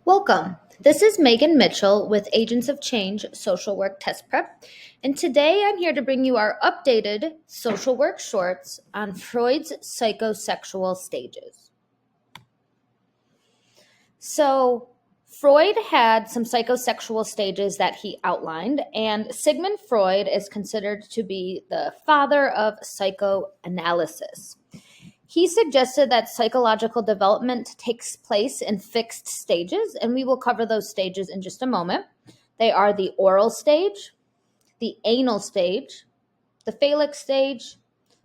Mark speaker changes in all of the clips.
Speaker 1: Welcome. This is Megan Mitchell with Agents of Change Social Work Test Prep, and today I'm here to bring you our updated social work shorts on Freud's psychosexual stages. So, Freud had some psychosexual stages that he outlined, and Sigmund Freud is considered to be the father of psychoanalysis. He suggested that psychological development takes place in fixed stages, and we will cover those stages in just a moment. They are the oral stage, the anal stage, the phallic stage,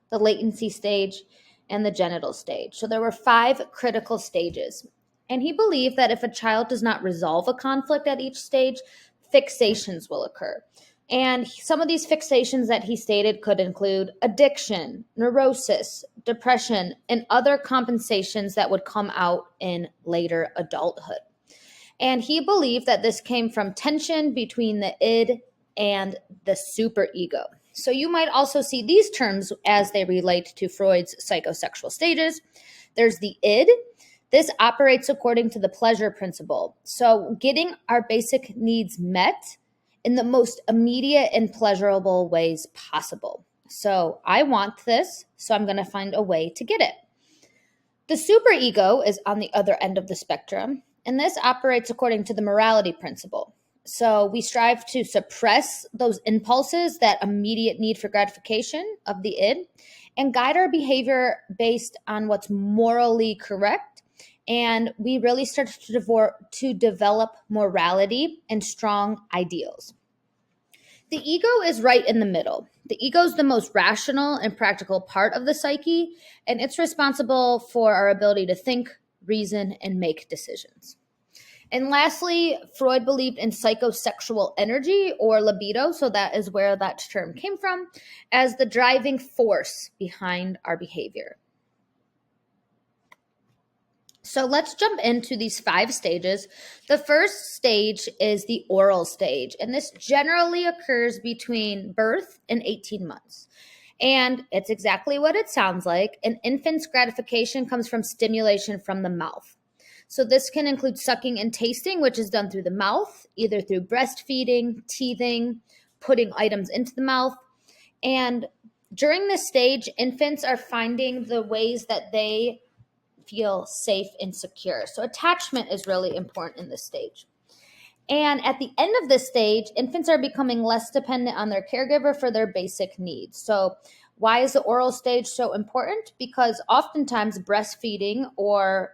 Speaker 1: the latency stage, and the genital stage. So there were 5 critical stages. And he believed that if a child does not resolve a conflict at each stage, fixations will occur. And some of these fixations that he stated could include addiction, neurosis, depression, and other compensations that would come out in later adulthood. And he believed that this came from tension between the id and the superego. So you might also see these terms as they relate to Freud's psychosexual stages. There's the id. This operates according to the pleasure principle. So getting our basic needs met in the most immediate and pleasurable ways possible. So I want this, so I'm going to find a way to get it. The superego is on the other end of the spectrum, and this operates according to the morality principle. So we strive to suppress those impulses, that immediate need for gratification of the id, and guide our behavior based on what's morally correct. And we really start to develop morality and strong ideals. The ego is right in the middle. The ego is the most rational and practical part of the psyche, and it's responsible for our ability to think, reason, and make decisions. And lastly, Freud believed in psychosexual energy or libido, so that is where that term came from, as the driving force behind our behavior. So let's jump into these 5 stages. The first stage is the oral stage, and this generally occurs between birth and 18 months. And it's exactly what it sounds like. An infant's gratification comes from stimulation from the mouth. So this can include sucking and tasting, which is done through the mouth, either through breastfeeding, teething, putting items into the mouth. And during this stage, infants are finding the ways that they feel safe and secure. So attachment is really important in this stage. And at the end of this stage, infants are becoming less dependent on their caregiver for their basic needs. So why is the oral stage so important? Because oftentimes breastfeeding or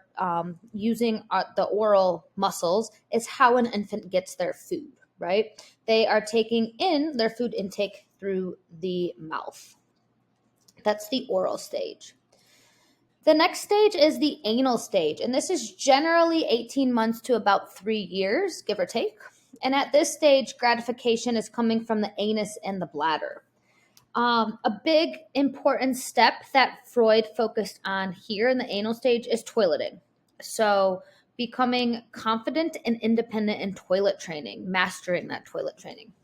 Speaker 1: using the oral muscles is how an infant gets their food, right? They are taking in their food intake through the mouth. That's the oral stage. The next stage is the anal stage, and this is generally 18 months to about 3 years, give or take. And at this stage, gratification is coming from the anus and the bladder. A big important step that Freud focused on here in the anal stage is toileting. So becoming confident and independent in toilet training, mastering that toilet training.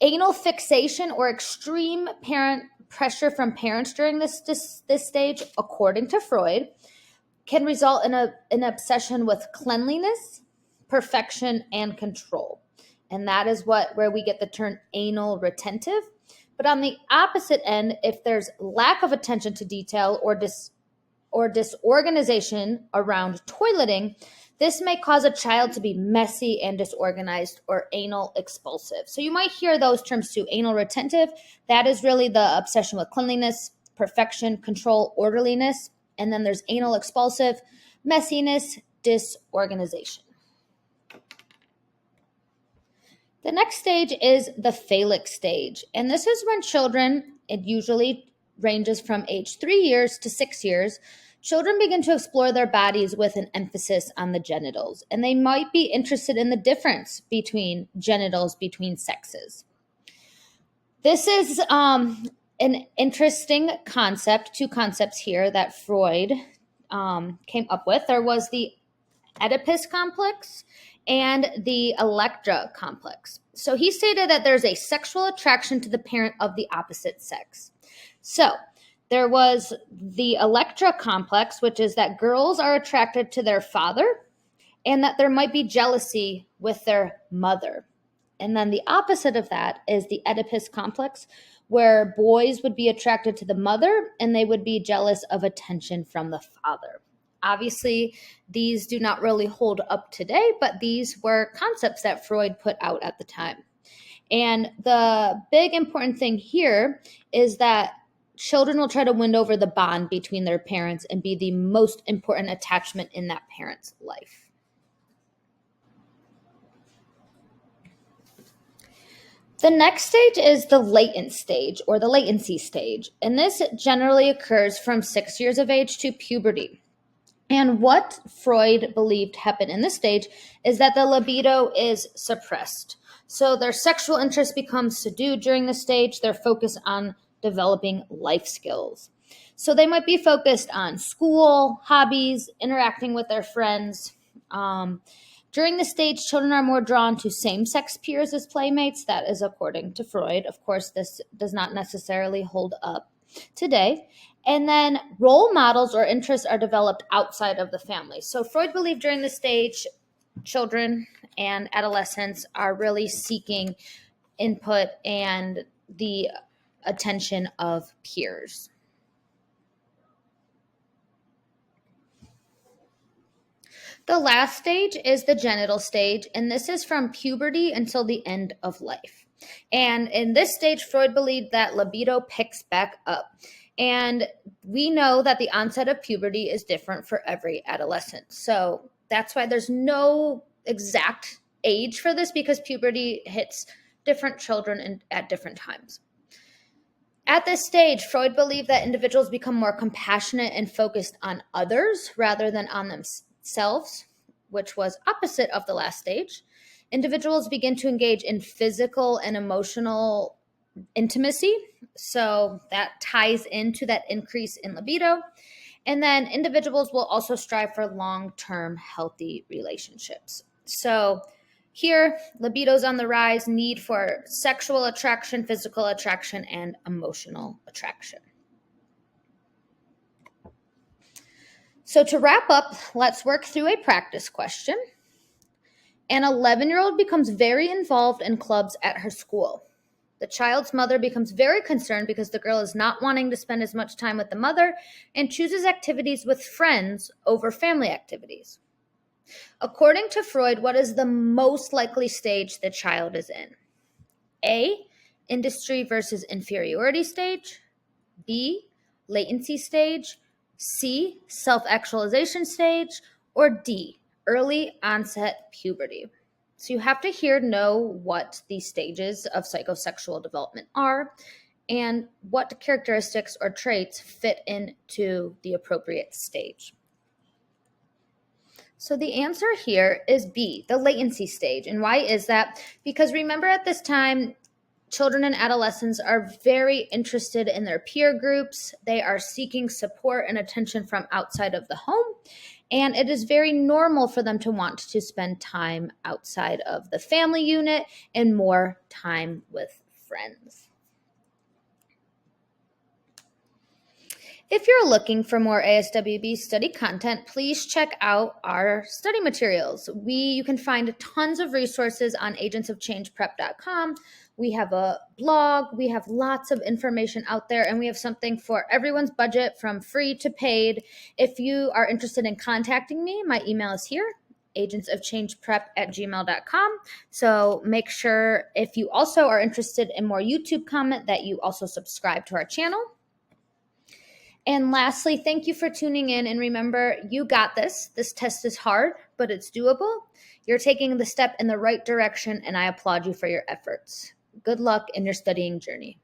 Speaker 1: Anal fixation or extreme parent pressure from parents during this stage, according to Freud, can result in an obsession with cleanliness, perfection, and control. And that is where we get the term anal retentive. But on the opposite end, if there's lack of attention to detail or disorganization around toileting, this may cause a child to be messy and disorganized or anal expulsive. So you might hear those terms too. Anal retentive, that is really the obsession with cleanliness, perfection, control, orderliness. And then there's anal expulsive, messiness, disorganization. The next stage is the phallic stage. And this is when children, it usually ranges from age 3 years to 6 years, children begin to explore their bodies with an emphasis on the genitals, and they might be interested in the difference between genitals between sexes. This is an interesting concept, 2 concepts here that Freud came up with. There was the Oedipus complex and the Electra complex. So he stated that there's a sexual attraction to the parent of the opposite sex. So there was the Electra complex, which is that girls are attracted to their father and that there might be jealousy with their mother. And then the opposite of that is the Oedipus complex, where boys would be attracted to the mother and they would be jealous of attention from the father. Obviously, these do not really hold up today, but these were concepts that Freud put out at the time. And the big important thing here is that children will try to win over the bond between their parents and be the most important attachment in that parent's life. The next stage is the latent stage or the latency stage, and this generally occurs from 6 years of age to puberty. And what Freud believed happened in this stage is that the libido is suppressed. So their sexual interest becomes subdued during this stage. They're focused on developing life skills. So they might be focused on school, hobbies, interacting with their friends. During this stage, children are more drawn to same-sex peers as playmates. That is according to Freud. Of course, this does not necessarily hold up today. And then role models or interests are developed outside of the family. So Freud believed during this stage, children and adolescents are really seeking input and the attention of peers. The last stage is the genital stage, and this is from puberty until the end of life. And in this stage, Freud believed that libido picks back up. And we know that the onset of puberty is different for every adolescent. So that's why there's no exact age for this, because puberty hits different children at different times. At this stage, Freud believed that individuals become more compassionate and focused on others rather than on themselves, which was opposite of the last stage. Individuals begin to engage in physical and emotional intimacy, so that ties into that increase in libido. And then individuals will also strive for long-term healthy relationships. So here, libido's on the rise, need for sexual attraction, physical attraction, and emotional attraction. So to wrap up, let's work through a practice question. An 11-year-old becomes very involved in clubs at her school. The child's mother becomes very concerned because the girl is not wanting to spend as much time with the mother and chooses activities with friends over family activities. According to Freud, what is the most likely stage the child is in? A, industry versus inferiority stage. B, latency stage. C, self-actualization stage. Or D, early onset puberty. So you have to know what these stages of psychosexual development are and what characteristics or traits fit into the appropriate stage. So the answer here is B, the latency stage. And why is that? Because remember, at this time, children and adolescents are very interested in their peer groups. They are seeking support and attention from outside of the home. And it is very normal for them to want to spend time outside of the family unit and more time with friends. If you're looking for more ASWB study content, please check out our study materials. You can find tons of resources on agentsofchangeprep.com. We have a blog, we have lots of information out there, and we have something for everyone's budget from free to paid. If you are interested in contacting me, my email is here, agentsofchangeprep@gmail.com. So make sure, if you also are interested in more YouTube content, that you also subscribe to our channel. And lastly, thank you for tuning in. And remember, you got this. This test is hard, but it's doable. You're taking the step in the right direction, and I applaud you for your efforts. Good luck in your studying journey.